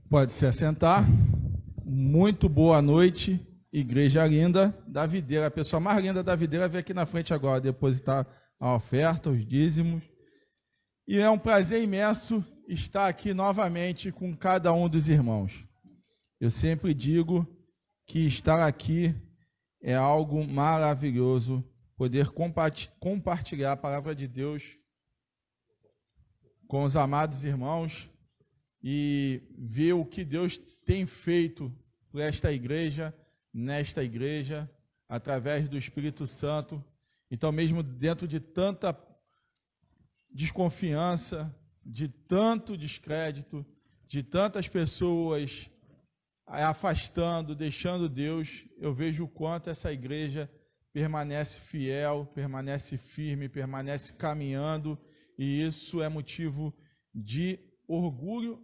Pode se assentar. Muito boa noite, igreja linda da Videira. A pessoa mais linda da Videira vem aqui na frente agora depositar a oferta, os dízimos. E é um prazer imenso estar aqui novamente com cada um dos irmãos. Eu sempre digo que estar aqui é algo maravilhoso, poder compartilhar a palavra de Deus com os amados irmãos e ver o que Deus tem feito por esta igreja, nesta igreja, através do Espírito Santo. Então, mesmo dentro de tanta desconfiança, de tanto descrédito, de tantas pessoas afastando, deixando Deus, eu vejo o quanto essa igreja permanece fiel, permanece firme, permanece caminhando, e isso é motivo de orgulho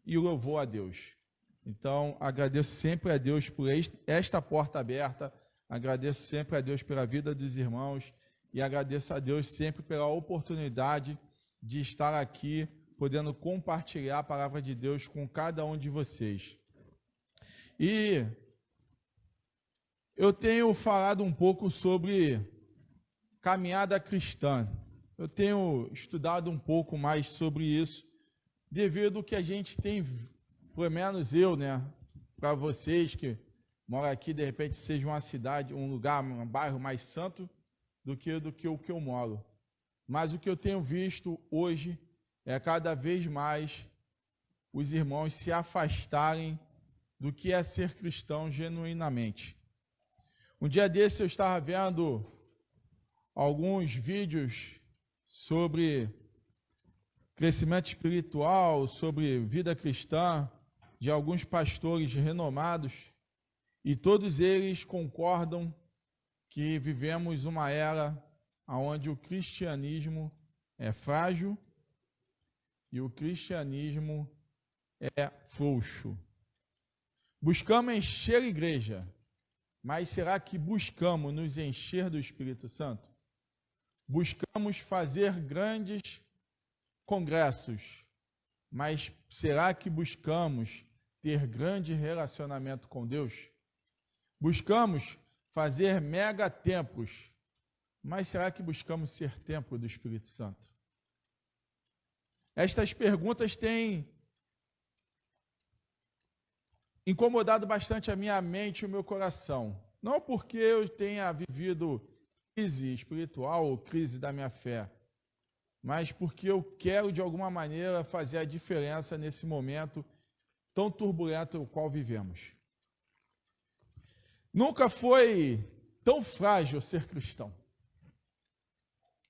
e louvor a Deus. Então, agradeço sempre a Deus por esta porta aberta, agradeço sempre a Deus pela vida dos irmãos e agradeço a Deus sempre pela oportunidade de estar aqui, podendo compartilhar a palavra de Deus com cada um de vocês. E eu tenho falado um pouco sobre caminhada cristã. Eu tenho estudado um pouco mais sobre isso, devido ao que a gente tem, pelo menos eu, para vocês que moram aqui, de repente seja uma cidade, um lugar, um bairro mais santo do que o que eu moro. Mas o que eu tenho visto hoje é cada vez mais os irmãos se afastarem do que é ser cristão genuinamente. Um dia desse eu estava vendo alguns vídeos sobre crescimento espiritual, sobre vida cristã, de alguns pastores renomados, e todos eles concordam que vivemos uma era onde o cristianismo é frágil e o cristianismo é frouxo. Buscamos encher a igreja, mas será que buscamos nos encher do Espírito Santo? Buscamos fazer grandes congressos, mas será que buscamos ter grande relacionamento com Deus? Buscamos fazer mega templos, mas será que buscamos ser templo do Espírito Santo? Estas perguntas têm incomodado bastante a minha mente e o meu coração. Não porque eu tenha vivido crise espiritual ou crise da minha fé, mas porque eu quero, de alguma maneira, fazer a diferença nesse momento tão turbulento no qual vivemos. Nunca foi tão frágil ser cristão.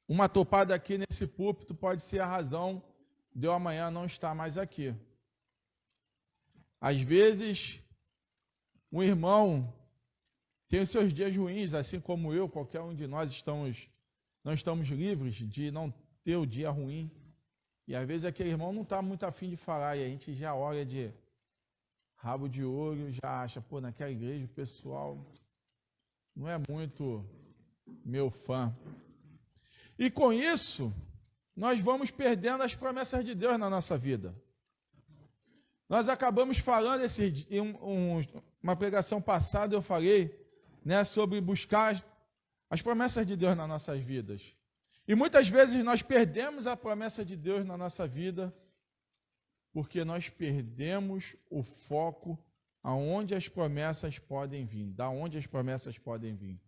Uma topada aqui nesse púlpito pode ser a razão de eu amanhã não estar mais aqui. Às vezes, um irmão tem os seus dias ruins, assim como eu, qualquer um de nós não estamos livres de não ter o dia ruim. E às vezes aquele irmão não está muito afim de falar, e a gente já olha de rabo de olho, já acha, naquela igreja o pessoal não é muito meu fã. E com isso, nós vamos perdendo as promessas de Deus na nossa vida. Nós acabamos falando, uma pregação passada eu falei, sobre buscar as promessas de Deus nas nossas vidas. E muitas vezes nós perdemos a promessa de Deus na nossa vida porque nós perdemos o foco aonde as promessas podem vir, da onde as promessas podem vir.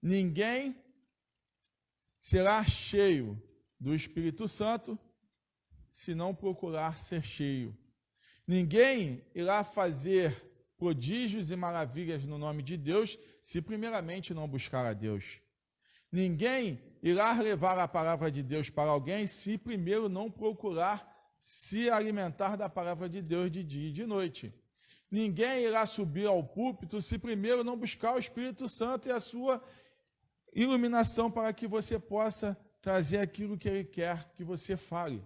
Ninguém será cheio do Espírito Santo se não procurar ser cheio. Ninguém irá fazer prodígios e maravilhas no nome de Deus se primeiramente não buscar a Deus. Ninguém irá levar a palavra de Deus para alguém se primeiro não procurar se alimentar da palavra de Deus de dia e de noite. Ninguém irá subir ao púlpito se primeiro não buscar o Espírito Santo e a sua iluminação para que você possa trazer aquilo que Ele quer que você fale.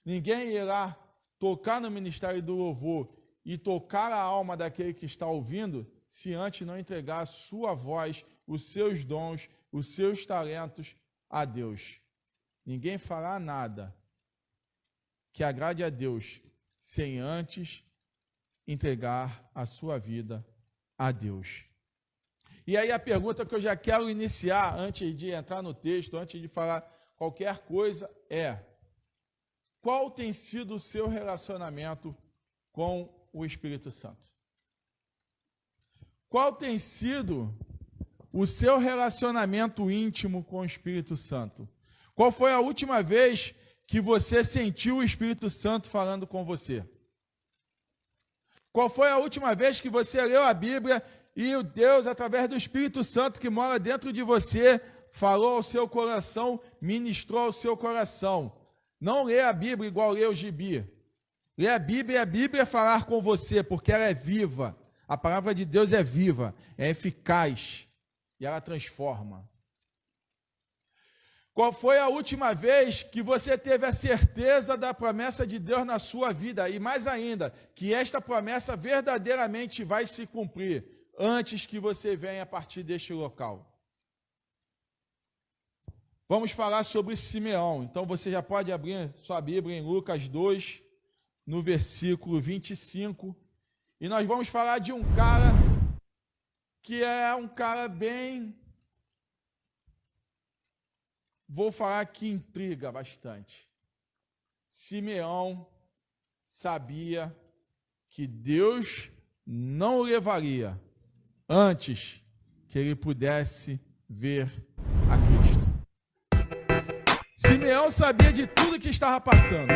Ninguém irá tocar no ministério do louvor e tocar a alma daquele que está ouvindo se antes não entregar a sua voz, os seus dons, os seus talentos a Deus. Ninguém fará nada que agrade a Deus sem antes entregar a sua vida a Deus. E aí a pergunta que eu já quero iniciar, antes de entrar no texto, antes de falar qualquer coisa, é: qual tem sido o seu relacionamento com o Espírito Santo? Qual tem sido o seu relacionamento íntimo com o Espírito Santo? Qual foi a última vez que você sentiu o Espírito Santo falando com você? Qual foi a última vez que você leu a Bíblia e o Deus, através do Espírito Santo que mora dentro de você, falou ao seu coração, ministrou ao seu coração? Não lê a Bíblia igual lê o gibi. Lê a Bíblia e a Bíblia falar com você, porque ela é viva. A palavra de Deus é viva, é eficaz e ela transforma. Qual foi a última vez que você teve a certeza da promessa de Deus na sua vida? E mais ainda, que esta promessa verdadeiramente vai se cumprir antes que você venha a partir deste local. Vamos falar sobre Simeão. Então você já pode abrir sua Bíblia em Lucas 2, no versículo 25. E nós vamos falar de um cara que é um cara bem... Vou falar que intriga bastante. Simeão sabia que Deus não o levaria antes que ele pudesse ver a Cristo. Simeão sabia de tudo que estava passando.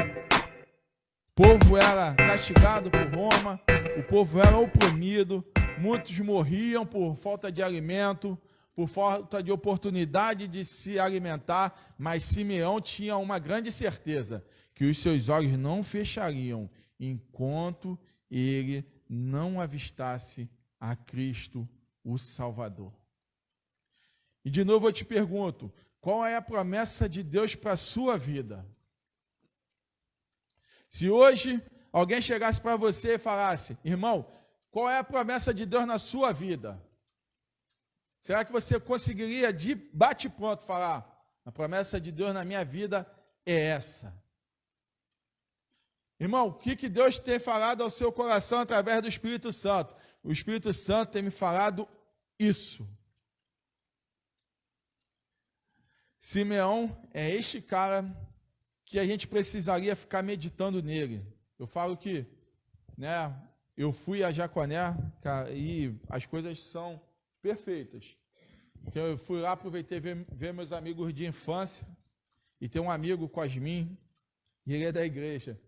O povo era castigado por Roma, o povo era oprimido, muitos morriam por falta de alimento, por falta de oportunidade de se alimentar, mas Simeão tinha uma grande certeza, que os seus olhos não fechariam enquanto ele não avistasse a Cristo, o Salvador. E de novo eu te pergunto, qual é a promessa de Deus para a sua vida? Se hoje alguém chegasse para você e falasse: irmão, qual é a promessa de Deus na sua vida? Será que você conseguiria de bate-pronto falar: a promessa de Deus na minha vida é essa? Irmão, o que Deus tem falado ao seu coração através do Espírito Santo? O Espírito Santo tem me falado isso. Simeão é este cara que a gente precisaria ficar meditando nele. Eu falo que, eu fui a Jaconé, cara, e as coisas são perfeitas. Então eu fui lá, aproveitei ver meus amigos de infância, e tem um amigo, Cosmin, e ele é da igreja.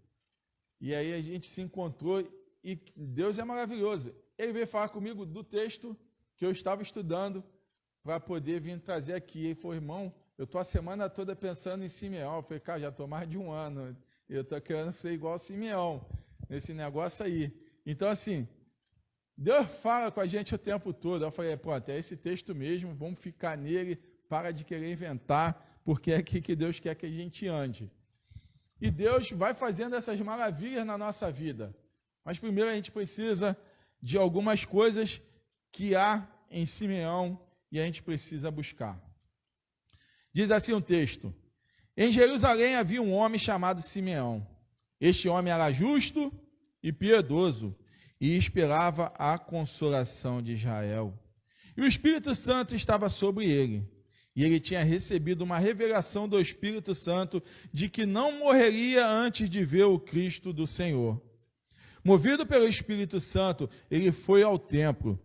E aí a gente se encontrou, e Deus é maravilhoso. Ele veio falar comigo do texto que eu estava estudando, para poder vir trazer aqui. Ele falou: irmão, eu estou a semana toda pensando em Simeão. Eu falei: cara, já estou mais de um ano, e eu estou querendo ser igual a Simeão, nesse negócio aí. Então, assim, Deus fala com a gente o tempo todo. Eu falei: pronto, é esse texto mesmo, vamos ficar nele, para de querer inventar, porque é aqui que Deus quer que a gente ande. E Deus vai fazendo essas maravilhas na nossa vida. Mas primeiro a gente precisa de algumas coisas que há em Simeão e a gente precisa buscar. Diz assim um texto: em Jerusalém havia um homem chamado Simeão. Este homem era justo e piedoso, e esperava a consolação de Israel. E o Espírito Santo estava sobre ele, e ele tinha recebido uma revelação do Espírito Santo de que não morreria antes de ver o Cristo do Senhor. Movido pelo Espírito Santo, ele foi ao templo,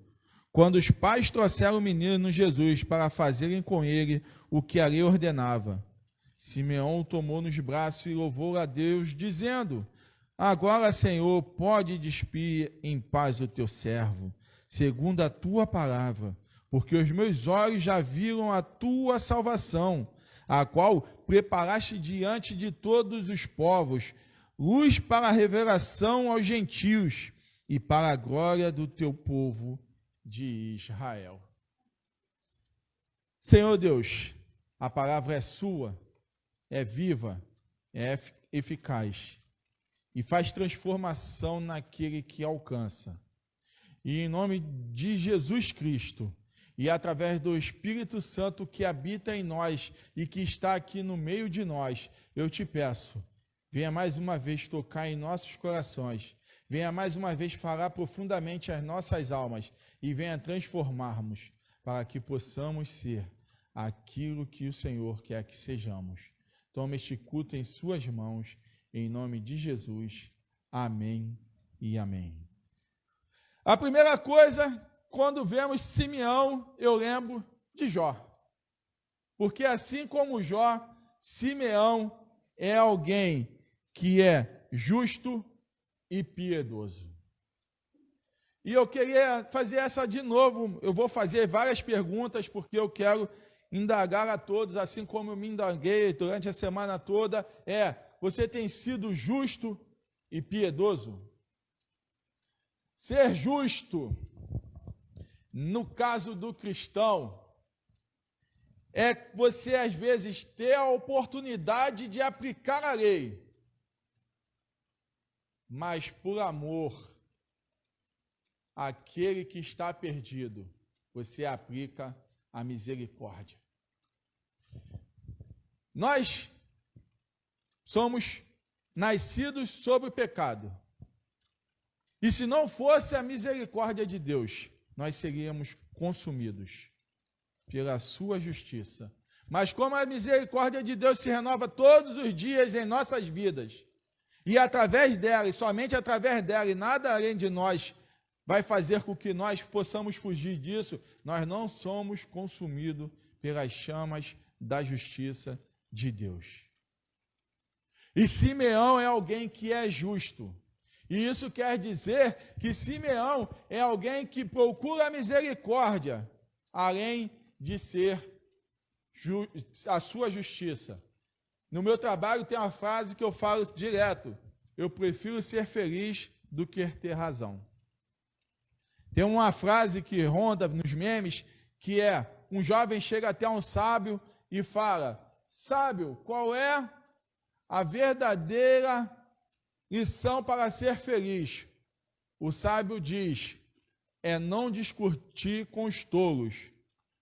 quando os pais trouxeram o menino Jesus para fazerem com ele o que a lei ordenava. Simeão o tomou nos braços e louvou a Deus, dizendo: agora, Senhor, pode despir em paz o teu servo, segundo a tua palavra, porque os meus olhos já viram a tua salvação, a qual preparaste diante de todos os povos, luz para a revelação aos gentios e para a glória do teu povo de Israel. Senhor Deus, a palavra é sua, é viva, é eficaz e faz transformação naquele que alcança. E em nome de Jesus Cristo, e através do Espírito Santo que habita em nós e que está aqui no meio de nós, eu te peço, venha mais uma vez tocar em nossos corações, venha mais uma vez falar profundamente às nossas almas e venha transformarmos para que possamos ser aquilo que o Senhor quer que sejamos. Toma este culto em suas mãos, em nome de Jesus. Amém e amém. A primeira coisa, quando vemos Simeão, eu lembro de Jó. Porque assim como Jó, Simeão é alguém que é justo e piedoso. E eu queria fazer essa de novo. Eu vou fazer várias perguntas, porque eu quero indagar a todos, assim como eu me indaguei durante a semana toda. Você tem sido justo e piedoso? Ser justo, no caso do cristão, é você, às vezes, ter a oportunidade de aplicar a lei, mas por amor àquele que está perdido, você aplica a misericórdia. Nós somos nascidos sob o pecado. E se não fosse a misericórdia de Deus, nós seríamos consumidos pela sua justiça. Mas como a misericórdia de Deus se renova todos os dias em nossas vidas, e através dela, e somente através dela, e nada além de nós, vai fazer com que nós possamos fugir disso, nós não somos consumidos pelas chamas da justiça de Deus. E Simeão é alguém que é justo. E isso quer dizer que Simeão é alguém que procura a misericórdia, além de ser a sua justiça. No meu trabalho tem uma frase que eu falo direto: eu prefiro ser feliz do que ter razão. Tem uma frase que ronda nos memes, que é: um jovem chega até um sábio e fala: sábio, qual é a verdadeira lição para ser feliz? O sábio diz: é não discutir com os tolos.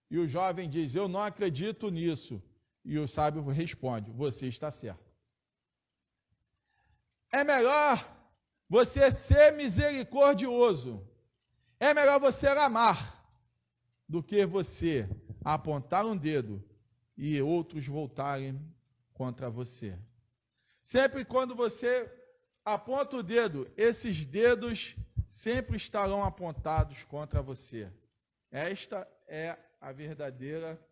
E o jovem diz: eu não acredito nisso. E o sábio responde: você está certo. É melhor você ser misericordioso, é melhor você amar, do que você apontar um dedo e outros voltarem contra você. Sempre quando você aponta o dedo, esses dedos sempre estarão apontados contra você. Esta é a verdadeira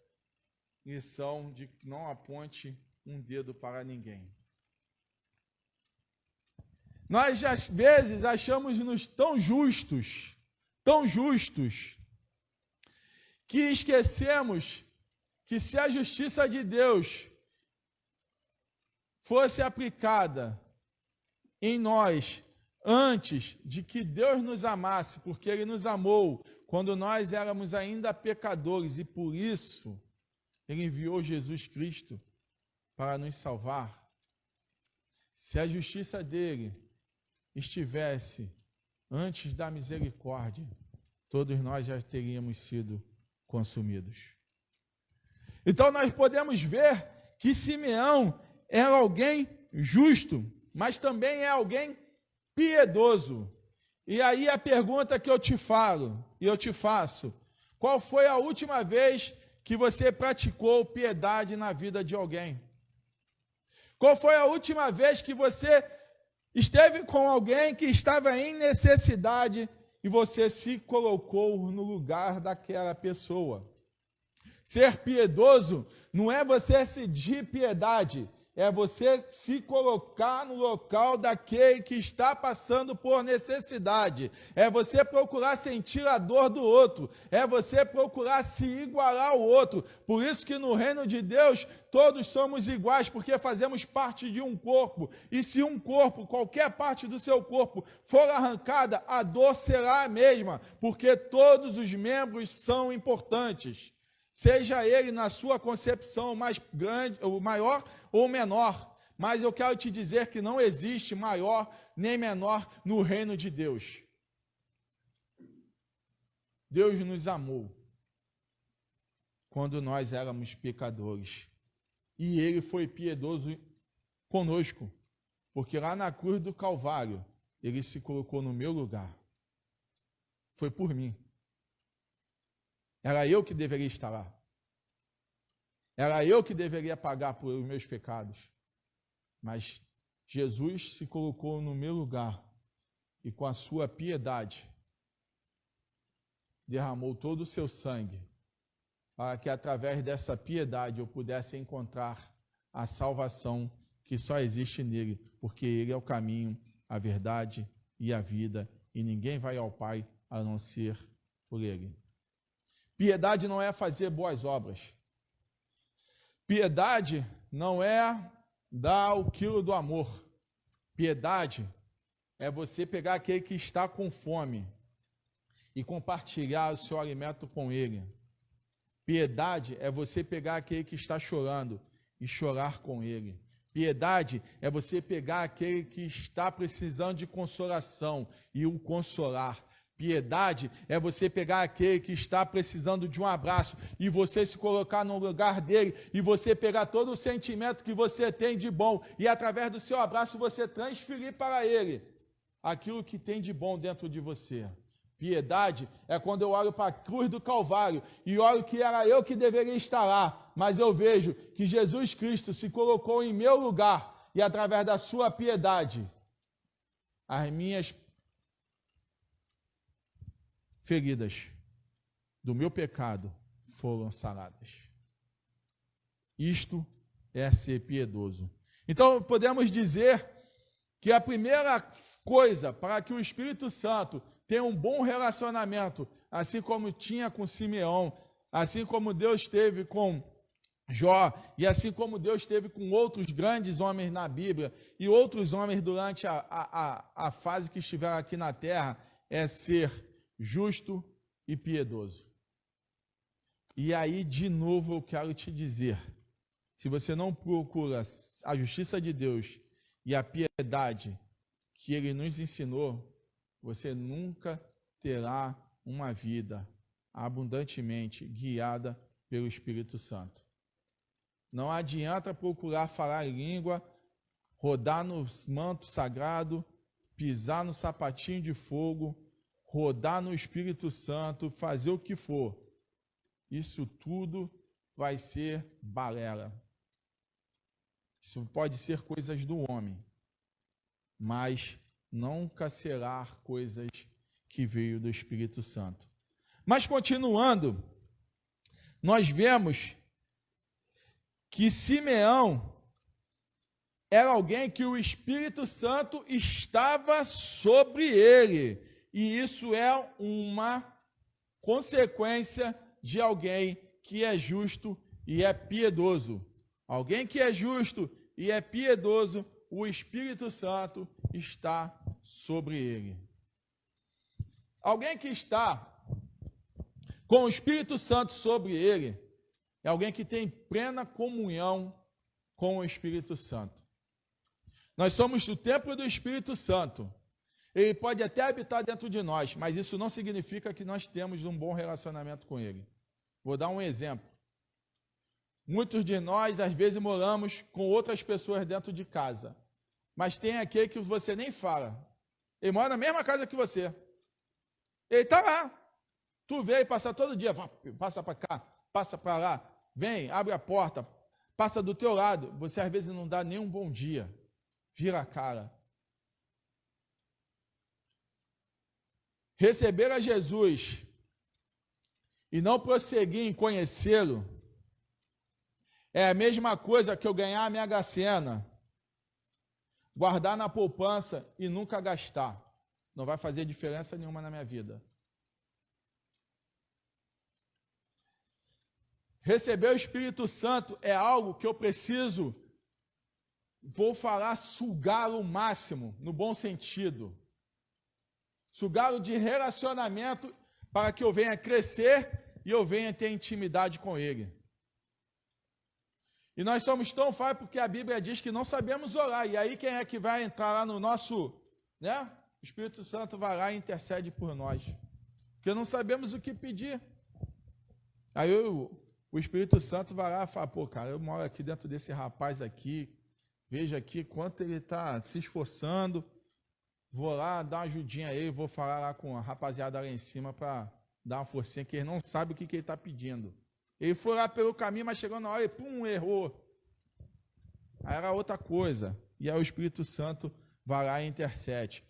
lição de que não aponte um dedo para ninguém. Nós, às vezes, achamos-nos tão justos, que esquecemos que se a justiça de Deus fosse aplicada em nós antes de que Deus nos amasse, porque Ele nos amou quando nós éramos ainda pecadores, e por isso Ele enviou Jesus Cristo para nos salvar. Se a justiça dele estivesse antes da misericórdia, todos nós já teríamos sido consumidos. Então nós podemos ver que Simeão era alguém justo, mas também é alguém piedoso. E aí a pergunta que eu te falo, e eu te faço: qual foi a última vez que você praticou piedade na vida de alguém? Qual foi a última vez que você esteve com alguém que estava em necessidade e você se colocou no lugar daquela pessoa? Ser piedoso não é você exigir piedade, é você se colocar no local daquele que está passando por necessidade. É você procurar sentir a dor do outro. É você procurar se igualar ao outro. Por isso que no reino de Deus todos somos iguais, porque fazemos parte de um corpo. E se um corpo, qualquer parte do seu corpo for arrancada, a dor será a mesma, porque todos os membros são importantes. Seja ele na sua concepção mais grande, ou maior ou menor, mas eu quero te dizer que não existe maior nem menor no reino de Deus. Deus nos amou quando nós éramos pecadores, e Ele foi piedoso conosco. Porque lá na cruz do Calvário, ele se colocou no meu lugar. Foi por mim. Era eu que deveria estar lá. Era eu que deveria pagar por os meus pecados. Mas Jesus se colocou no meu lugar e com a sua piedade derramou todo o seu sangue para que através dessa piedade eu pudesse encontrar a salvação que só existe nele, porque ele é o caminho, a verdade e a vida, e ninguém vai ao Pai a não ser por ele. Piedade não é fazer boas obras. Piedade não é dar o quilo do amor. Piedade é você pegar aquele que está com fome e compartilhar o seu alimento com ele. Piedade é você pegar aquele que está chorando e chorar com ele. Piedade é você pegar aquele que está precisando de consolação e o consolar. Piedade é você pegar aquele que está precisando de um abraço e você se colocar no lugar dele e você pegar todo o sentimento que você tem de bom e através do seu abraço você transferir para ele aquilo que tem de bom dentro de você. Piedade é quando eu olho para a cruz do Calvário e olho que era eu que deveria estar lá, mas eu vejo que Jesus Cristo se colocou em meu lugar e através da sua piedade as minhas feridas do meu pecado foram saradas. Isto é ser piedoso. Então, podemos dizer que a primeira coisa para que o Espírito Santo tenha um bom relacionamento, assim como tinha com Simeão, assim como Deus teve com Jó, e assim como Deus teve com outros grandes homens na Bíblia, e outros homens durante a fase que estiveram aqui na terra, é ser justo e piedoso. E aí, de novo, eu quero te dizer, se você não procura a justiça de Deus e a piedade que Ele nos ensinou, você nunca terá uma vida abundantemente guiada pelo Espírito Santo. Não adianta procurar falar em língua, rodar no manto sagrado, pisar no sapatinho de fogo, rodar no Espírito Santo, fazer o que for. Isso tudo vai ser balela. Isso pode ser coisas do homem, mas nunca será coisas que veio do Espírito Santo. Mas continuando, nós vemos que Simeão era alguém que o Espírito Santo estava sobre ele. E isso é uma consequência de alguém que é justo e é piedoso. Alguém que é justo e é piedoso, o Espírito Santo está sobre ele. Alguém que está com o Espírito Santo sobre ele é alguém que tem plena comunhão com o Espírito Santo. Nós somos o templo do Espírito Santo. Ele pode até habitar dentro de nós, mas isso não significa que nós temos um bom relacionamento com ele. Vou dar um exemplo. Muitos de nós, às vezes, moramos com outras pessoas dentro de casa, mas tem aquele que você nem fala. Ele mora na mesma casa que você. Ele está lá. Tu vê ele passar todo dia, passa para cá, passa para lá, vem, abre a porta, passa do teu lado. Você, às vezes, não dá nem um bom dia. Vira a cara. Receber a Jesus e não prosseguir em conhecê-lo é a mesma coisa que eu ganhar a Mega Sena, guardar na poupança e nunca gastar. Não vai fazer diferença nenhuma na minha vida. Receber o Espírito Santo é algo que eu preciso, vou falar, sugá-lo o máximo, no bom sentido. Sugá-lo de relacionamento para que eu venha crescer e eu venha ter intimidade com ele. E nós somos tão falhos porque a Bíblia diz que não sabemos orar. E aí quem é que vai entrar lá no nosso, né? O Espírito Santo vai lá e intercede por nós. Porque não sabemos o que pedir. Aí o Espírito Santo vai lá e fala, pô, cara, eu moro aqui dentro desse rapaz aqui, veja aqui quanto ele está se esforçando, vou lá dar uma ajudinha a ele, vou falar lá com a rapaziada lá em cima para dar uma forcinha, que ele não sabe o que ele está pedindo. Ele foi lá pelo caminho, mas chegou na hora e pum, errou. Aí era outra coisa. E aí o Espírito Santo vai lá e intercede.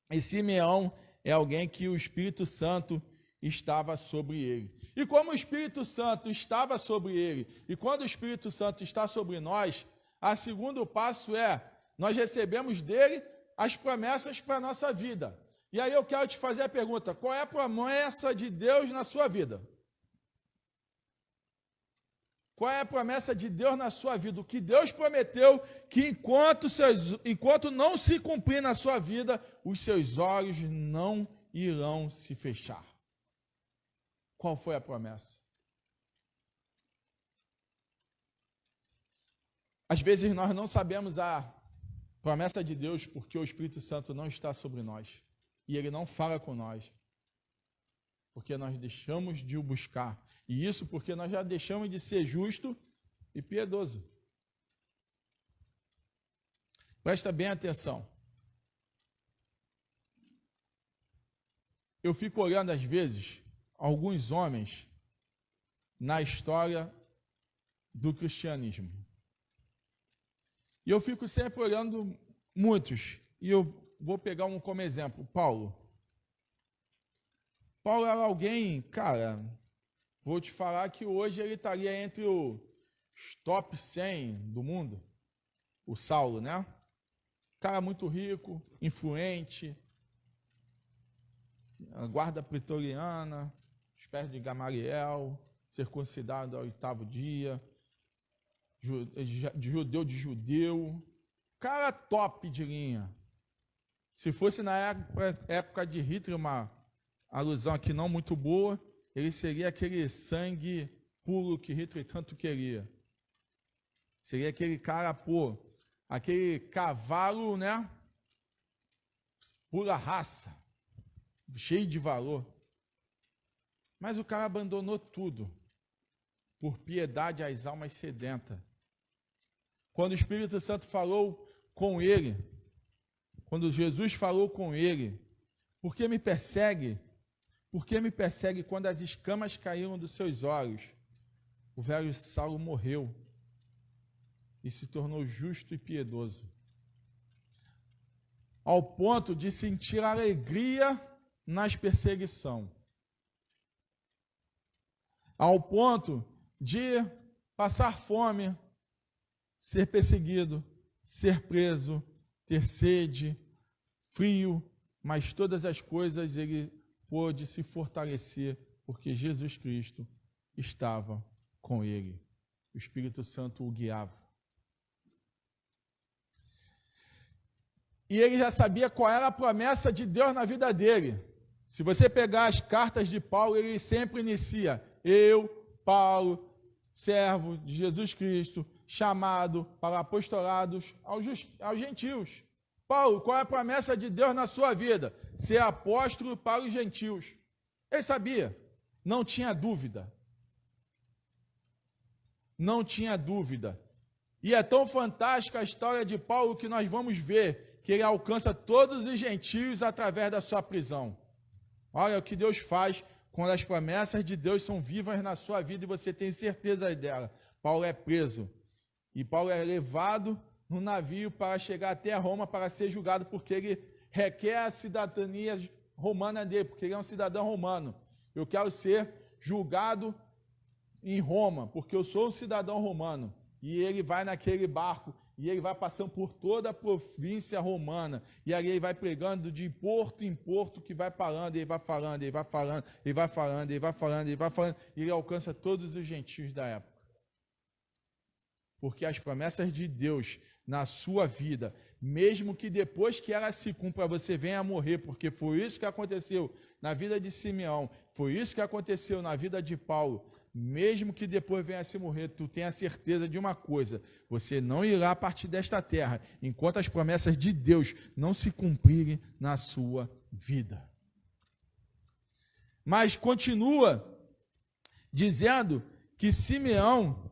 E Simeão é alguém que o Espírito Santo estava sobre ele. E como o Espírito Santo estava sobre ele, e quando o Espírito Santo está sobre nós, o segundo passo é, nós recebemos dele as promessas para a nossa vida. E aí eu quero te fazer a pergunta, qual é a promessa de Deus na sua vida? Qual é a promessa de Deus na sua vida? O que Deus prometeu que enquanto não se cumprir na sua vida, os seus olhos não irão se fechar. Qual foi a promessa? Às vezes nós não sabemos a promessa de Deus porque o Espírito Santo não está sobre nós. E ele não fala com nós. Porque nós deixamos de o buscar. E isso porque nós já deixamos de ser justo e piedoso. Presta bem atenção. Eu fico olhando às vezes alguns homens na história do cristianismo. E eu fico sempre olhando muitos. E eu vou pegar um como exemplo, Paulo. Paulo era alguém, cara, vou te falar que hoje ele estaria entre os top 100 do mundo. O Saulo, né? Cara muito rico, influente, a guarda pretoriana, os pés de Gamaliel, circuncidado ao 8º dia, judeu de judeu, cara top de linha. Se fosse na época de Hitler, uma alusão aqui não muito boa, ele seria aquele sangue puro que Hitler tanto queria. Seria aquele cara, aquele cavalo, né? Pura raça, cheio de valor. Mas o cara abandonou tudo por piedade às almas sedentas. Quando o Espírito Santo falou com ele, quando Jesus falou com ele, por que me persegue? Por que me persegue quando as escamas caíram dos seus olhos? O velho Saulo morreu e se tornou justo e piedoso, ao ponto de sentir alegria nas perseguições, ao ponto de passar fome, ser perseguido, ser preso, ter sede, frio, mas todas as coisas ele pôde se fortalecer, porque Jesus Cristo estava com ele. O Espírito Santo o guiava. E ele já sabia qual era a promessa de Deus na vida dele. Se você pegar as cartas de Paulo, ele sempre inicia: eu, Paulo, servo de Jesus Cristo, chamado para apostolados aos gentios. Paulo, qual é a promessa de Deus na sua vida? Ser apóstolo para os gentios. Ele sabia, não tinha dúvida. Não tinha dúvida. E é tão fantástica a história de Paulo que nós vamos ver que ele alcança todos os gentios através da sua prisão. Olha o que Deus faz quando as promessas de Deus são vivas na sua vida e você tem certeza dela. Paulo é preso. E Paulo é levado no navio para chegar até Roma para ser julgado, porque ele requer a cidadania romana dele, porque ele é um cidadão romano. Eu quero ser julgado em Roma, porque eu sou um cidadão romano. E ele vai naquele barco, e ele vai passando por toda a província romana, e ali ele vai pregando de porto em porto, que vai parando, ele vai falando, ele vai falando, ele vai falando, ele vai falando, ele vai falando, e ele alcança todos os gentios da época. Porque as promessas de Deus na sua vida, mesmo que depois que ela se cumpra, você venha a morrer, porque foi isso que aconteceu na vida de Simeão, foi isso que aconteceu na vida de Paulo, mesmo que depois venha a se morrer, tu tenha certeza de uma coisa: você não irá partir desta terra, enquanto as promessas de Deus não se cumprirem na sua vida. Mas continua dizendo que Simeão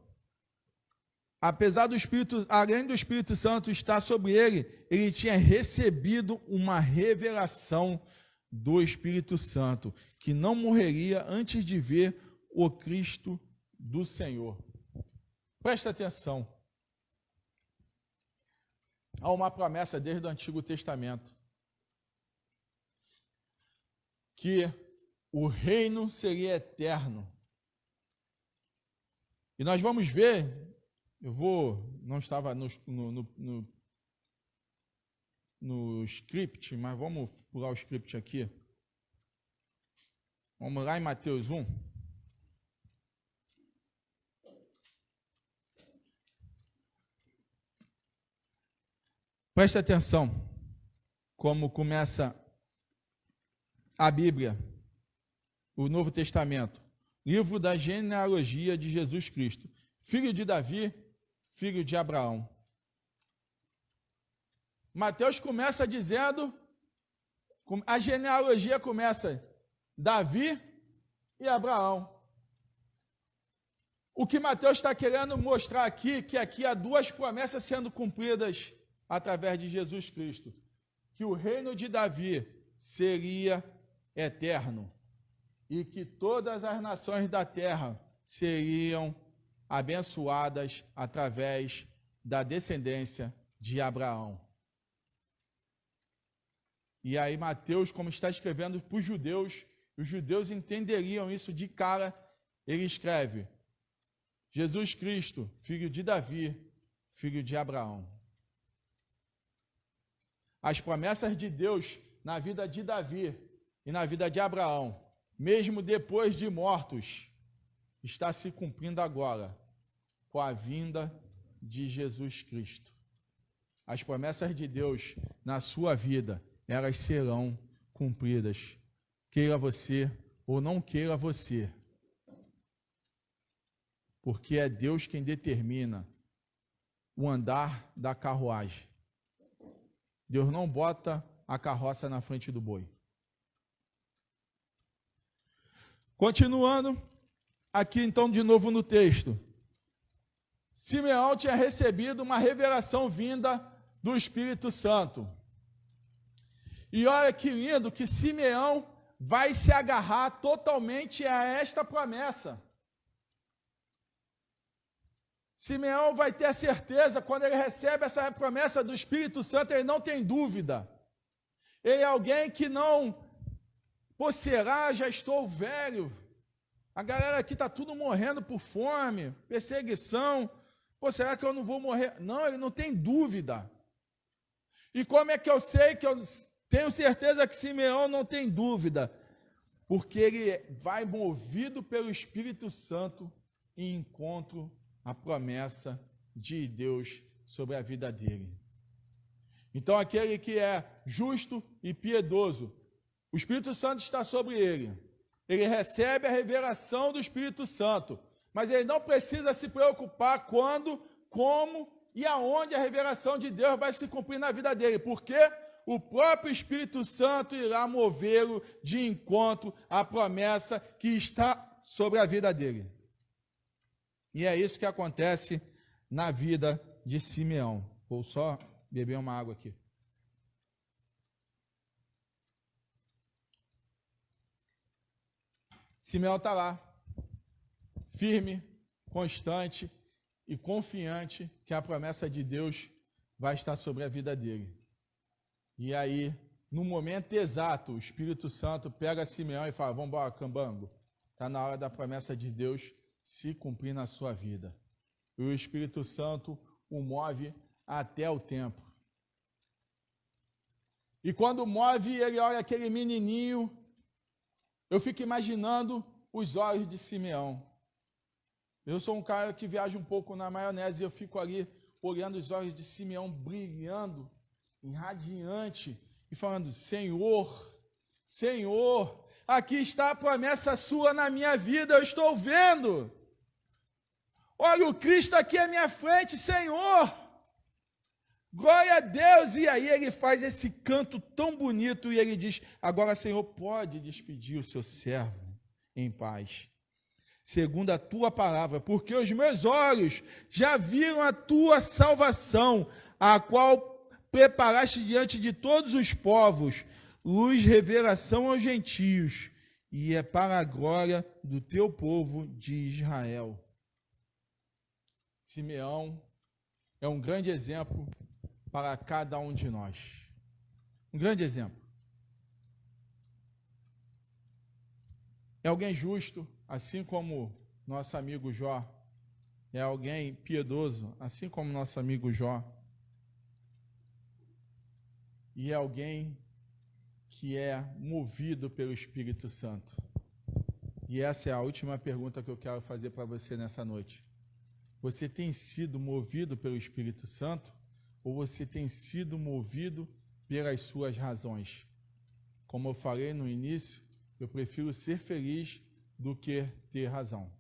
apesar do Espírito, além do Espírito Santo estar sobre ele, ele tinha recebido uma revelação do Espírito Santo, que não morreria antes de ver o Cristo do Senhor. Presta atenção. Há uma promessa desde o Antigo Testamento que o reino seria eterno. E nós vamos ver, não estava no script, mas vamos pular o script aqui. Vamos lá em Mateus 1. Preste atenção como começa a Bíblia, o Novo Testamento. Livro da genealogia de Jesus Cristo, filho de Davi, filho de Abraão. Mateus começa dizendo, a genealogia começa Davi e Abraão. O que Mateus está querendo mostrar aqui, que aqui há duas promessas sendo cumpridas através de Jesus Cristo. Que o reino de Davi seria eterno e que todas as nações da terra seriam abençoadas através da descendência de Abraão. E aí Mateus, como está escrevendo para os judeus entenderiam isso de cara, ele escreve: Jesus Cristo, filho de Davi, filho de Abraão. As promessas de Deus na vida de Davi e na vida de Abraão, mesmo depois de mortos, está se cumprindo agora com a vinda de Jesus Cristo. As promessas de Deus na sua vida, elas serão cumpridas, queira você ou não queira você, porque é Deus quem determina o andar da carruagem. Deus não bota a carroça na frente do boi. Continuando, aqui então de novo no texto. Simeão tinha recebido uma revelação vinda do Espírito Santo. E olha que lindo que Simeão vai se agarrar totalmente a esta promessa. Simeão vai ter a certeza, quando ele recebe essa promessa do Espírito Santo, ele não tem dúvida. Ele é alguém que não, será, já estou velho. A galera aqui está tudo morrendo por fome, perseguição. Será que eu não vou morrer? Não, ele não tem dúvida. E como é que eu sei que eu tenho certeza que Simeão não tem dúvida? Porque ele vai movido pelo Espírito Santo em encontro a promessa de Deus sobre a vida dele. Então, aquele que é justo e piedoso, o Espírito Santo está sobre ele. Ele recebe a revelação do Espírito Santo, mas ele não precisa se preocupar quando, como e aonde a revelação de Deus vai se cumprir na vida dele, porque o próprio Espírito Santo irá movê-lo de encontro à promessa que está sobre a vida dele. E é isso que acontece na vida de Simeão. Vou só beber uma água aqui. Simeão está lá, firme, constante e confiante que a promessa de Deus vai estar sobre a vida dele. E aí, no momento exato, o Espírito Santo pega Simeão e fala: vamos embora, cambango. Está na hora da promessa de Deus se cumprir na sua vida. E o Espírito Santo o move até o templo. E quando move, ele olha aquele menininho, eu fico imaginando os olhos de Simeão. Eu sou um cara que viaja um pouco na maionese e eu fico ali olhando os olhos de Simeão brilhando, irradiante, e falando: Senhor, Senhor, aqui está a promessa sua na minha vida, eu estou vendo. Olha o Cristo aqui à minha frente, Senhor. Glória a Deus. E aí ele faz esse canto tão bonito e ele diz: agora, Senhor, pode despedir o seu servo em paz. segundo a tua palavra, porque os meus olhos já viram a tua salvação, a qual preparaste diante de todos os povos, luz, revelação aos gentios, e é para a glória do teu povo de Israel. Simeão é um grande exemplo para cada um de nós. Um grande exemplo. É alguém justo, assim como nosso amigo Jó. É alguém piedoso, assim como nosso amigo Jó. E é alguém que é movido pelo Espírito Santo. E essa é a última pergunta que eu quero fazer para você nessa noite. Você tem sido movido pelo Espírito Santo ou você tem sido movido pelas suas razões? Como eu falei no início, eu prefiro ser feliz do que ter razão.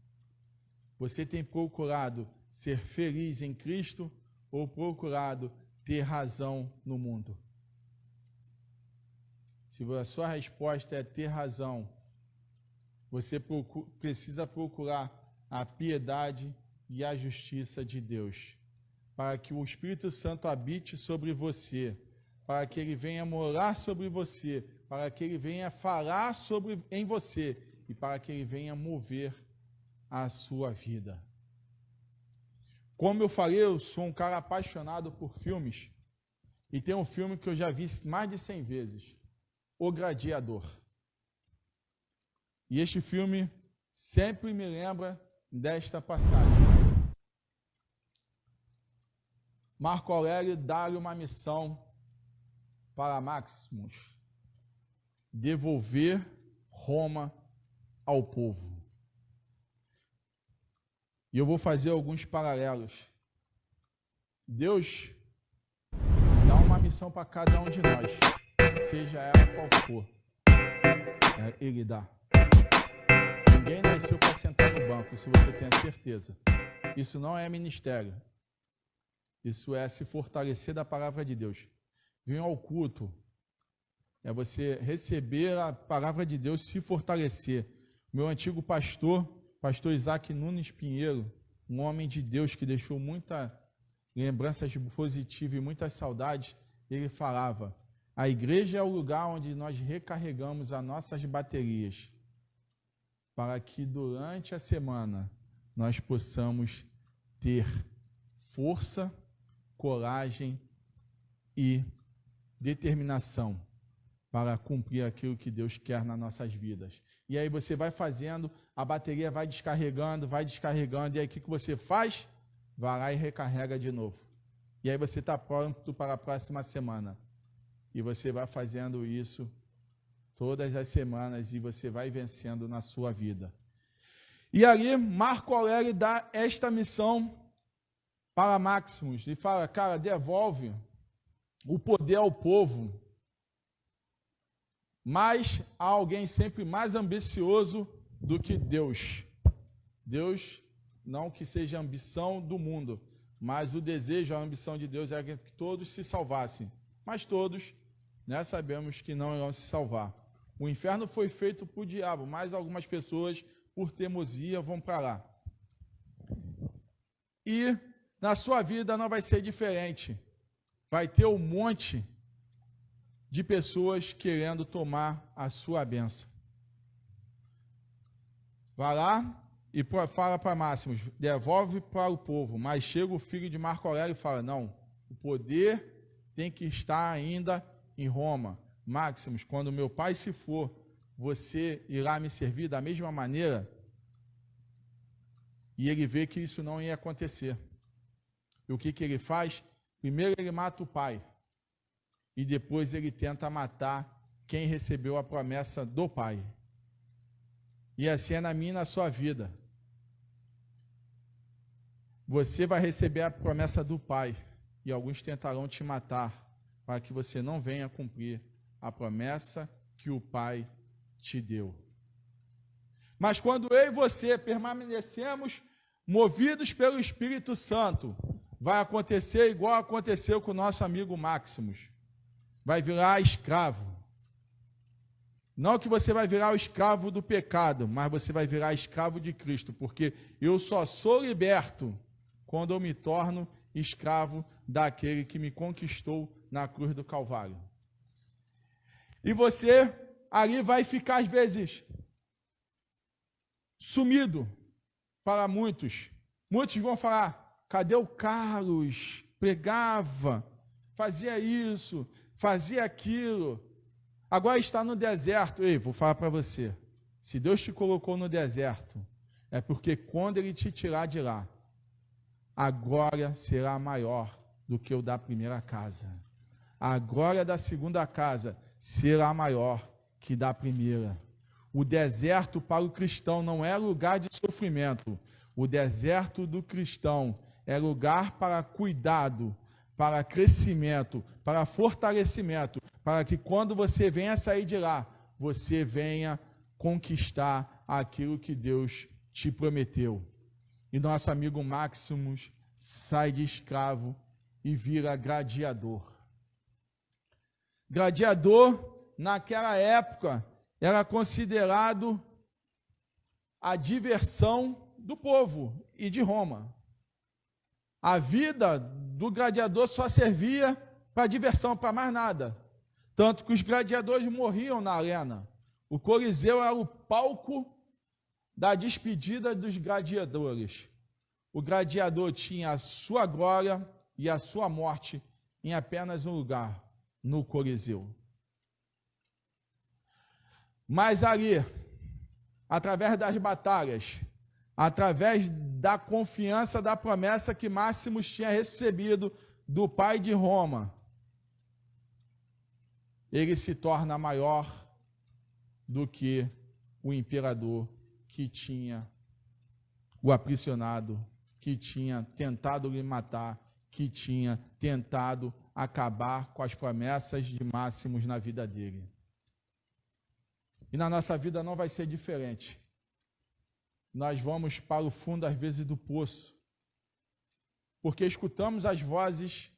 Você tem procurado ser feliz em Cristo ou procurado ter razão no mundo? Se a sua resposta é ter razão, você precisa procurar a piedade e a justiça de Deus, para que o Espírito Santo habite sobre você, para que ele venha morar sobre você, para que ele venha falar em você e para que ele venha mover a sua vida. Como eu falei, eu sou um cara apaixonado por filmes e tem um filme que eu já vi mais de 100 vezes, O Gladiador. E este filme sempre me lembra desta passagem. Marco Aurélio dá-lhe uma missão para Maximus: devolver Roma ao povo. E eu vou fazer alguns paralelos. Deus dá uma missão para cada um de nós, seja ela qual for. Ele dá. Ninguém nasceu para sentar no banco, isso você tem a certeza. Isso não é ministério. Isso é se fortalecer da palavra de Deus. Vir ao culto é você receber a palavra de Deus e se fortalecer. Meu antigo pastor Isaac Nunes Pinheiro, um homem de Deus que deixou muitas lembranças positivas e muitas saudades, ele falava: a igreja é o lugar onde nós recarregamos as nossas baterias, para que durante a semana nós possamos ter força, coragem e determinação para cumprir aquilo que Deus quer nas nossas vidas. E aí você vai fazendo, a bateria vai descarregando, e aí o que você faz? Vai lá e recarrega de novo. E aí você está pronto para a próxima semana. E você vai fazendo isso todas as semanas e você vai vencendo na sua vida. E ali Marco Aurélio dá esta missão para Maximus e fala: cara, devolve o poder ao povo. Mas há alguém sempre mais ambicioso do que Deus. Deus, não que seja a ambição do mundo, mas o desejo, a ambição de Deus é que todos se salvassem. Mas todos, sabemos que não irão se salvar. O inferno foi feito por diabo, mas algumas pessoas, por teimosia, vão para lá. E na sua vida não vai ser diferente. Vai ter um monte de pessoas querendo tomar a sua bênção. Vai lá e fala para Máximos: devolve para o povo. Mas chega o filho de Marco Aurélio e fala: não, o poder tem que estar ainda em Roma. Máximos, quando meu pai se for, você irá me servir da mesma maneira? E ele vê que isso não ia acontecer. E o que ele faz? Primeiro ele mata o pai. E depois ele tenta matar quem recebeu a promessa do pai. E assim é na minha e na sua vida. Você vai receber a promessa do pai. E alguns tentarão te matar, para que você não venha cumprir a promessa que o pai te deu. Mas quando eu e você permanecemos movidos pelo Espírito Santo, vai acontecer igual aconteceu com o nosso amigo Maximus. Vai virar escravo. Não que você vai virar o escravo do pecado, mas você vai virar escravo de Cristo, porque eu só sou liberto quando eu me torno escravo daquele que me conquistou na cruz do Calvário. E você ali vai ficar, às vezes, sumido para muitos. Muitos vão falar, cadê o Carlos? Pregava, fazia isso, fazia aquilo. Agora está no deserto. Ei, vou falar para você. Se Deus te colocou no deserto, é porque quando Ele te tirar de lá, a glória será maior do que o da primeira casa. A glória da segunda casa será maior que da primeira. O deserto para o cristão não é lugar de sofrimento. O deserto do cristão é lugar para cuidado, para crescimento, para fortalecimento, para que quando você venha sair de lá, você venha conquistar aquilo que Deus te prometeu. E nosso amigo Maximus sai de escravo e vira gladiador. Gladiador, naquela época, era considerado a diversão do povo e de Roma. A vida do gladiador só servia para diversão, para mais nada. Tanto que os gladiadores morriam na arena. O Coliseu era o palco da despedida dos gladiadores. O gladiador tinha a sua glória e a sua morte em apenas um lugar, no Coliseu. Mas ali, através das batalhas, através da confiança da promessa que Máximos tinha recebido do pai de Roma, ele se torna maior do que o imperador que tinha o aprisionado, que tinha tentado lhe matar, que tinha tentado acabar com as promessas de Máximos na vida dele. E na nossa vida não vai ser diferente. Nós vamos para o fundo, às vezes, do poço, porque escutamos as vozes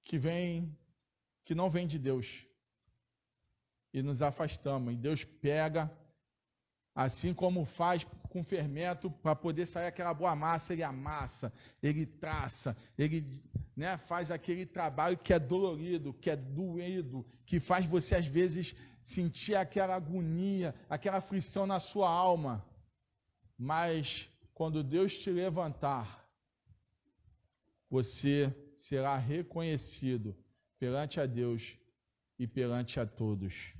que não vêm de Deus, e nos afastamos. E Deus pega, assim como faz com fermento, para poder sair aquela boa massa, ele amassa, ele traça, ele faz aquele trabalho que é dolorido, que é doído, que faz você, às vezes, sentir aquela agonia, aquela aflição na sua alma. Mas, quando Deus te levantar, você será reconhecido perante a Deus e perante a todos.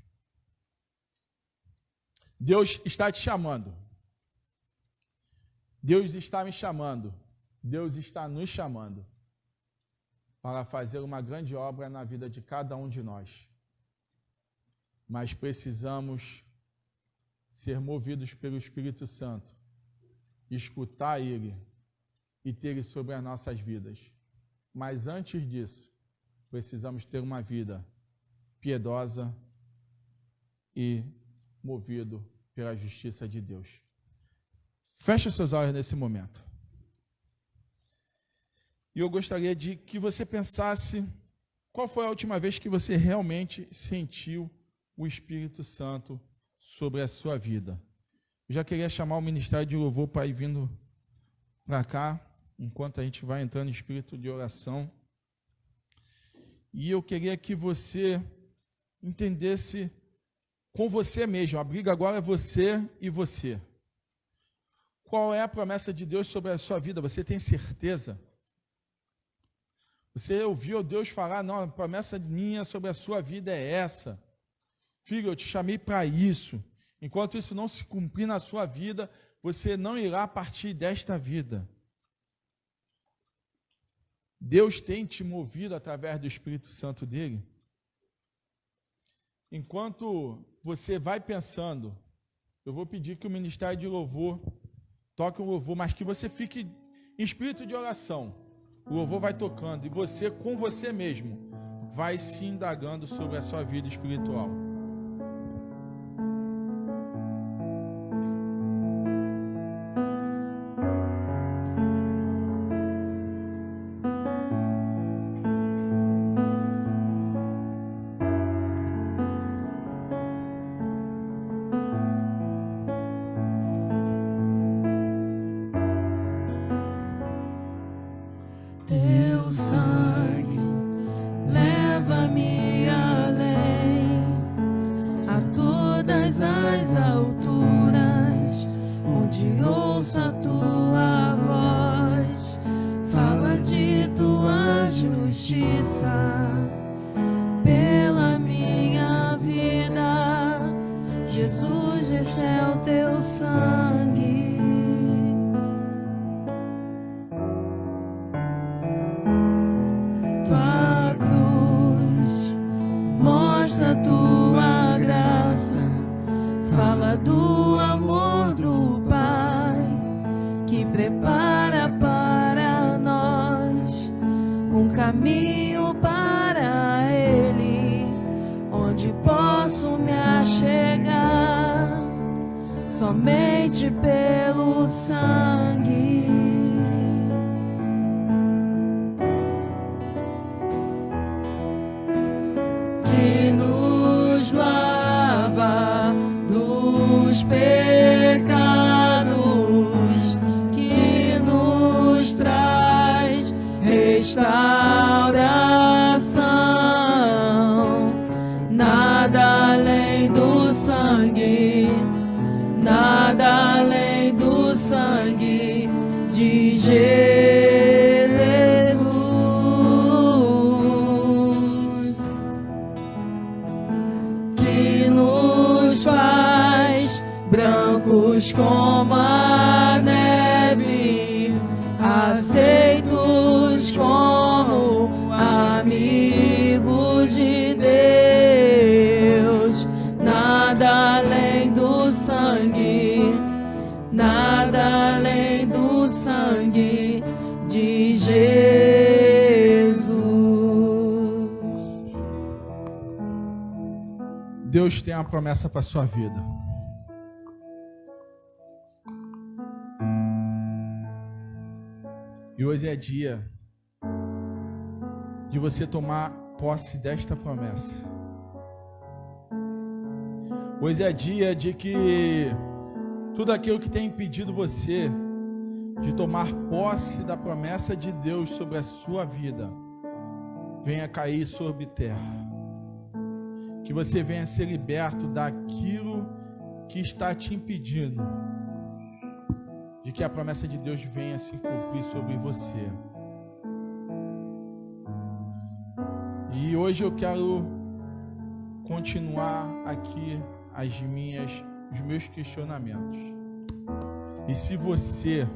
Deus está te chamando. Deus está me chamando. Deus está nos chamando para fazer uma grande obra na vida de cada um de nós. Mas precisamos ser movidos pelo Espírito Santo, escutar Ele e ter Ele sobre as nossas vidas. Mas antes disso, precisamos ter uma vida piedosa e movido pela justiça de Deus. Feche os seus olhos nesse momento. E eu gostaria de que você pensasse qual foi a última vez que você realmente sentiu o Espírito Santo sobre a sua vida. Eu já queria chamar o Ministério de Louvor para ir vindo para cá, enquanto a gente vai entrando em espírito de oração. E eu queria que você entendesse com você mesmo. A briga agora é você e você. Qual é a promessa de Deus sobre a sua vida? Você tem certeza? Você ouviu Deus falar, não, a promessa minha sobre a sua vida é essa. Filho, eu te chamei para isso. Enquanto isso não se cumprir na sua vida, você não irá partir desta vida. Deus tem te movido através do Espírito Santo dele? Enquanto você vai pensando, eu vou pedir que o Ministério de Louvor toque um louvor, mas que você fique em espírito de oração. O louvor vai tocando e você, com você mesmo, vai se indagando sobre a sua vida espiritual. Cristo é o teu sangue. Tua cruz mostra tua graça, fala do amor do Pai que prepara para nós um caminho para Ele, onde posso me achegar somente pelo sangue. Que nos lava dos pecados, que nos traz restauração. Nada além do sangue, nada além do sangue de Jesus, que nos faz brancos como a neve, aceitos como amigos de Deus. Nada além do sangue, nada além do sangue de Jesus. Deus tem uma promessa para a sua vida. E hoje é dia de você tomar posse desta promessa. Hoje é dia de que tudo aquilo que tem impedido você de tomar posse da promessa de Deus sobre a sua vida venha cair sobre terra. Que você venha ser liberto daquilo que está te impedindo de que a promessa de Deus venha se cumprir sobre você. E hoje eu quero continuar aqui os meus questionamentos. E se você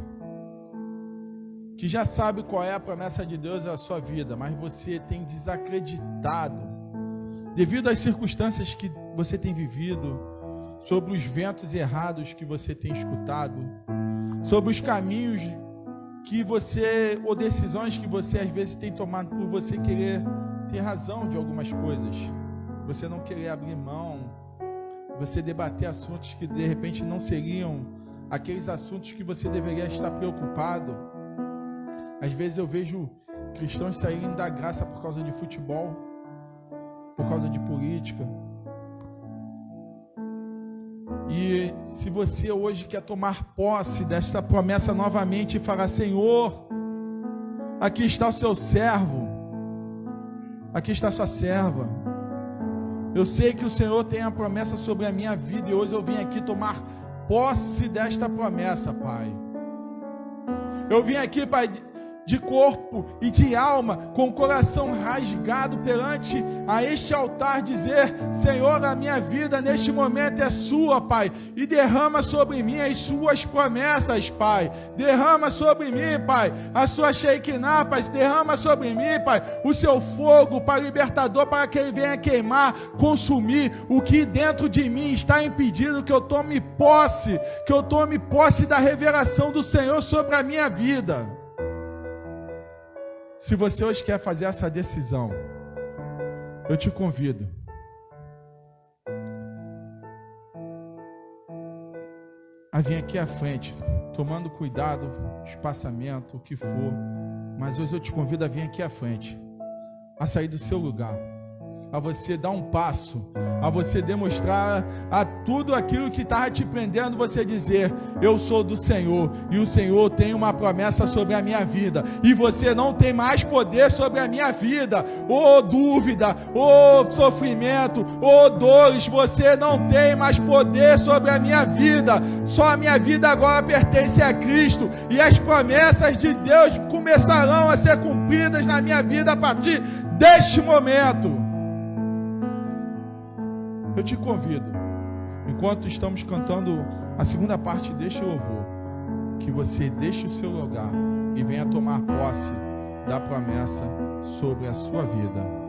que já sabe qual é a promessa de Deus na sua vida, mas você tem desacreditado devido às circunstâncias que você tem vivido, sobre os ventos errados que você tem escutado, sobre os caminhos que você, ou decisões que você às vezes tem tomado por você querer ter razão de algumas coisas, você não querer abrir mão, você debater assuntos que de repente não seriam aqueles assuntos que você deveria estar preocupado. Às vezes eu vejo cristãos saírem da graça por causa de futebol, por causa de política. E se você hoje quer tomar posse desta promessa novamente e falar: Senhor, aqui está o seu servo, aqui está a sua serva, eu sei que o Senhor tem a promessa sobre a minha vida e hoje eu vim aqui tomar posse desta promessa, Pai. Eu vim aqui, Pai, de corpo e de alma, com o coração rasgado perante a este altar, dizer: Senhor, a minha vida neste momento é sua, Pai, e derrama sobre mim as suas promessas, Pai. Derrama sobre mim, Pai, a sua Shekinah, Pai. Derrama sobre mim, Pai, o seu fogo, Pai, libertador, para que ele venha queimar, consumir o que dentro de mim está impedindo que eu tome posse da revelação do Senhor sobre a minha vida. Se você hoje quer fazer essa decisão, eu te convido a vir aqui à frente, tomando cuidado, espaçamento, o que for, mas hoje eu te convido a vir aqui à frente, a sair do seu lugar, a você dar um passo, a você demonstrar a tudo aquilo que estava te prendendo, você dizer: eu sou do Senhor, e o Senhor tem uma promessa sobre a minha vida, e você não tem mais poder sobre a minha vida, ou dúvida, ou sofrimento, ou dores, você não tem mais poder sobre a minha vida, só a minha vida agora pertence a Cristo, e as promessas de Deus começarão a ser cumpridas na minha vida a partir deste momento. Eu te convido Enquanto estamos cantando a segunda parte deste louvor, que você deixe o seu lugar e venha tomar posse da promessa sobre a sua vida.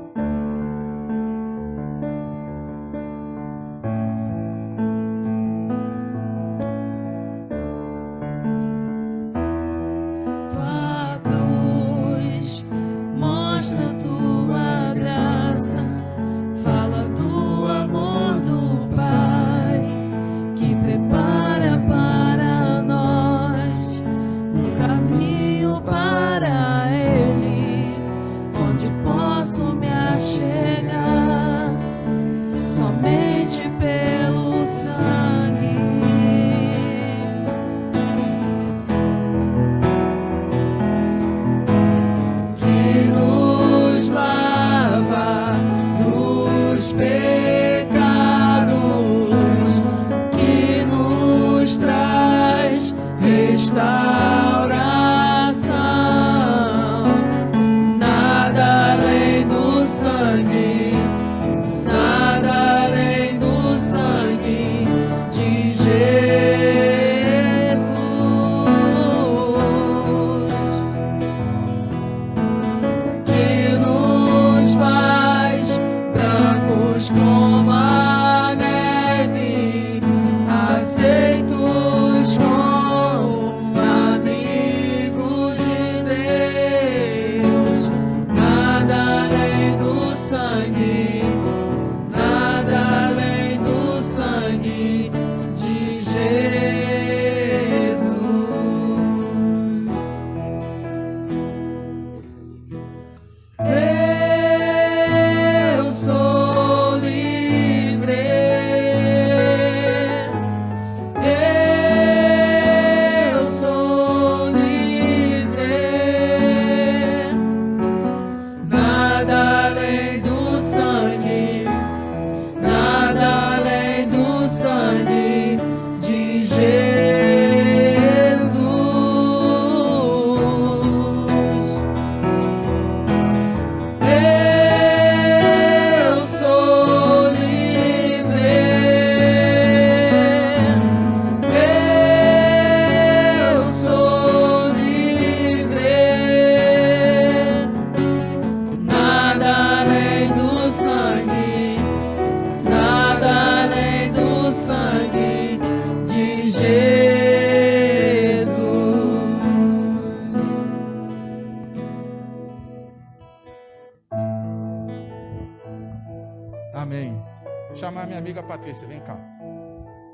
Chamar minha amiga Patrícia, vem cá.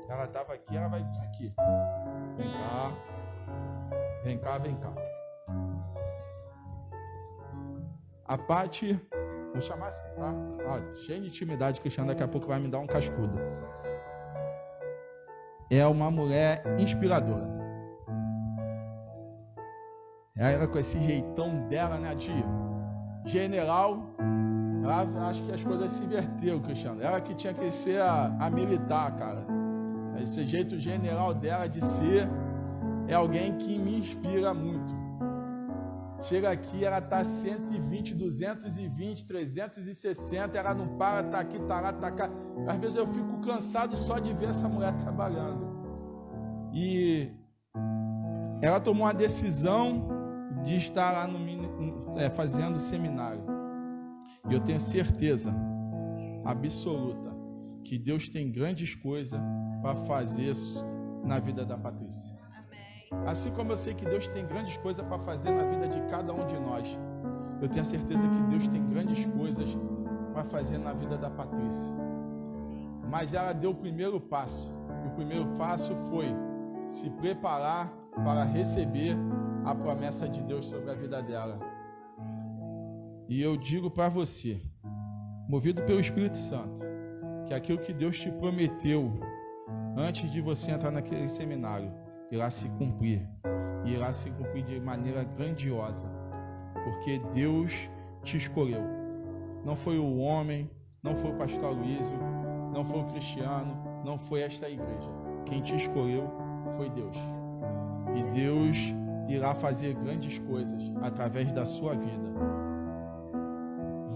Ela estava aqui, ela vai vir aqui. Vem cá. Vem cá, vem cá. A Pati, vou chamar assim, tá? Olha, cheia de intimidade, Cristiano, daqui a pouco vai me dar um cascudo. É uma mulher inspiradora. Ela com esse jeitão dela, né, tia? General. Acho que as coisas se inverteram, Cristiano. Ela que tinha que ser a militar, cara. Esse jeito general dela de ser é alguém que me inspira muito. Chega aqui, ela tá 120, 220, 360, ela não para, tá aqui, tá lá, tá cá. Às vezes eu fico cansado só de ver essa mulher trabalhando. E ela tomou uma decisão de estar lá fazendo seminário. E eu tenho certeza absoluta que Deus tem grandes coisas para fazer na vida da Patrícia. Amém. Assim como eu sei que Deus tem grandes coisas para fazer na vida de cada um de nós, eu tenho a certeza que Deus tem grandes coisas para fazer na vida da Patrícia. Mas ela deu o primeiro passo. E o primeiro passo foi se preparar para receber a promessa de Deus sobre a vida dela. E eu digo para você, movido pelo Espírito Santo, que aquilo que Deus te prometeu antes de você entrar naquele seminário irá se cumprir. E irá se cumprir de maneira grandiosa. Porque Deus te escolheu. Não foi o homem, não foi o pastor Aloysio, não foi o Cristiano, não foi esta igreja. Quem te escolheu foi Deus. E Deus irá fazer grandes coisas através da sua vida.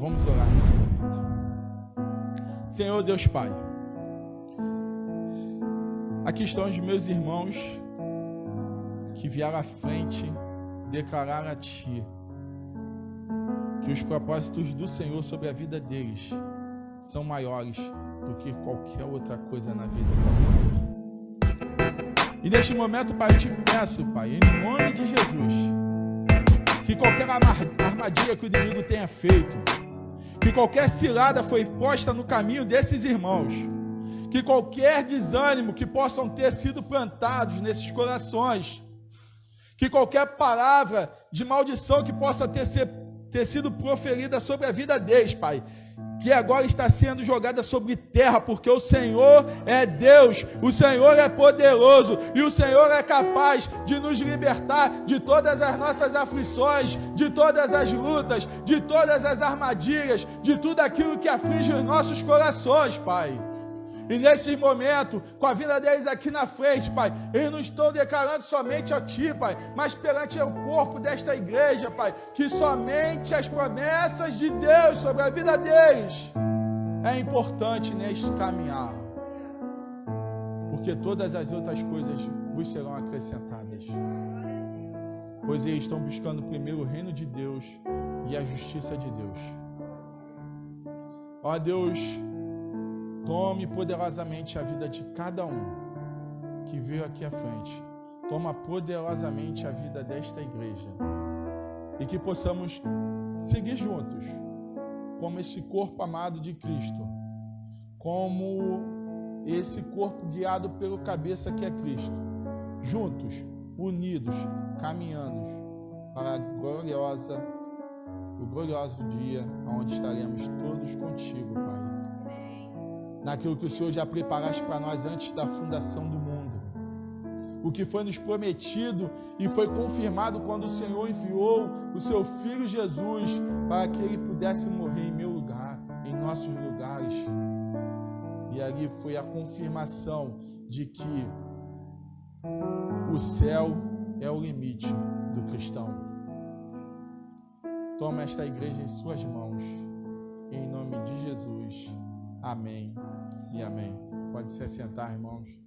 Vamos orar nesse momento. Senhor Deus Pai, Aqui estão os meus irmãos que vieram à frente declarar a Ti que os propósitos do Senhor sobre a vida deles são maiores do que qualquer outra coisa na vida possa ter. E neste momento, Pai, eu te peço, Pai, em nome de Jesus, que qualquer armadilha que o inimigo tenha feito, que qualquer cilada foi posta no caminho desses irmãos, que qualquer desânimo que possam ter sido plantados nesses corações, que qualquer palavra de maldição que possa ter sido proferida sobre a vida deles, Pai, que agora está sendo jogada sobre terra, porque o Senhor é Deus, o Senhor é poderoso, e o Senhor é capaz de nos libertar de todas as nossas aflições, de todas as lutas, de todas as armadilhas, de tudo aquilo que aflige os nossos corações, Pai. E nesse momento, com a vida deles aqui na frente, Pai, eles não estão declarando somente a Ti, Pai, mas perante o corpo desta igreja, Pai, que somente as promessas de Deus sobre a vida deles é importante neste caminhar, porque todas as outras coisas vos serão acrescentadas, pois eles estão buscando primeiro o reino de Deus e a justiça de Deus. Ó Deus, tome poderosamente a vida de cada um que veio aqui à frente. Toma poderosamente a vida desta igreja. E que possamos seguir juntos, como esse corpo amado de Cristo, como esse corpo guiado pelo cabeça que é Cristo. Juntos, unidos, caminhando para o glorioso dia onde estaremos todos contigo, Pai. Naquilo que o Senhor já preparaste para nós antes da fundação do mundo. O que foi nos prometido e foi confirmado quando o Senhor enviou o seu Filho Jesus para que Ele pudesse morrer em meu lugar, em nossos lugares. E ali foi a confirmação de que o céu é o limite do cristão. Toma esta igreja em suas mãos, em nome de Jesus. Amém e amém. Pode se assentar, irmãos.